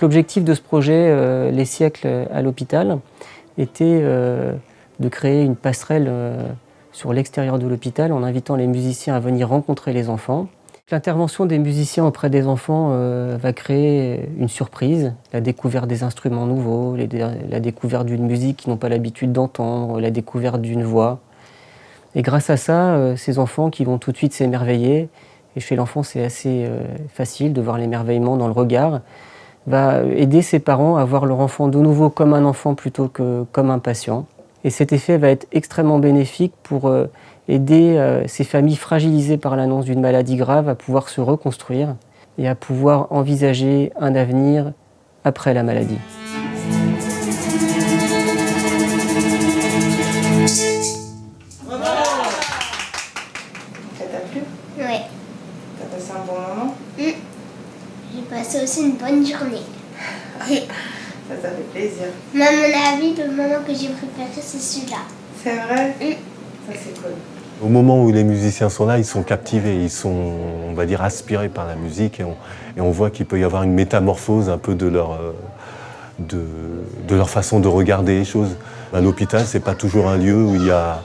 L'objectif de ce projet, Les siècles à l'hôpital, était de créer une passerelle sur l'extérieur de l'hôpital en invitant les musiciens à venir rencontrer les enfants. L'intervention des musiciens auprès des enfants va créer une surprise, la découverte des instruments nouveaux, la découverte d'une musique qu'ils n'ont pas l'habitude d'entendre, la découverte d'une voix. Et grâce à ça, ces enfants qui vont tout de suite s'émerveiller, et chez l'enfant c'est assez facile de voir l'émerveillement dans le regard, va aider ses parents à voir leur enfant de nouveau comme un enfant plutôt que comme un patient. Et cet effet va être extrêmement bénéfique pour aider ces familles fragilisées par l'annonce d'une maladie grave à pouvoir se reconstruire et à pouvoir envisager un avenir après la maladie. Ça t'a plu? Ouais. T'as passé un bon moment? J'ai passé aussi une bonne journée. Ça t'a fait plaisir. Mais à mon avis, le moment que j'ai préféré, c'est celui-là. C'est vrai? Ça c'est cool. Au moment où les musiciens sont là, ils sont captivés, ils sont, on va dire, aspirés par la musique et on voit qu'il peut y avoir une métamorphose un peu de leur façon de regarder les choses. À l'hôpital, c'est pas toujours un lieu où il y a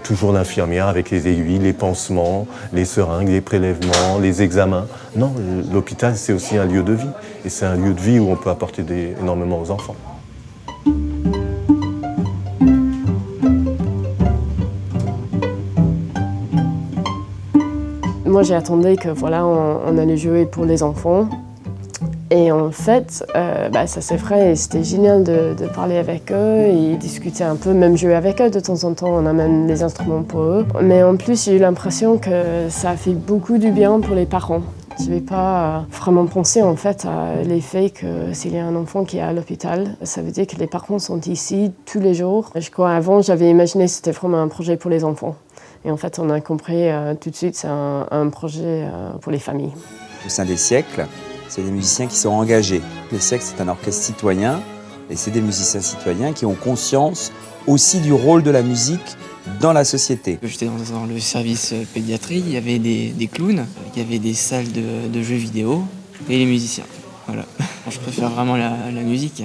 toujours l'infirmière avec les aiguilles, les pansements, les seringues, les prélèvements, les examens. Non, l'hôpital, c'est aussi un lieu de vie. Et c'est un lieu de vie où on peut apporter énormément aux enfants. Moi, j'ai attendu que voilà, on allait jouer pour les enfants. Et en fait, ça s'est fait et c'était génial de parler avec eux et discuter un peu, même jouer avec eux de temps en temps, on amène des instruments pour eux. Mais en plus, j'ai eu l'impression que ça a fait beaucoup du bien pour les parents. Je n'avais pas vraiment pensé en fait à l'effet que s'il y a un enfant qui est à l'hôpital, ça veut dire que les parents sont ici tous les jours. Je crois avant, j'avais imaginé que c'était vraiment un projet pour les enfants. Et en fait, on a compris tout de suite que c'est un projet pour les familles. Au sein des siècles, c'est des musiciens qui sont engagés. Les siècles, c'est un orchestre citoyen et c'est des musiciens citoyens qui ont conscience aussi du rôle de la musique dans la société. J'étais dans le service pédiatrie, il y avait des clowns, il y avait des salles de jeux vidéo et les musiciens. Voilà. Je préfère vraiment la musique.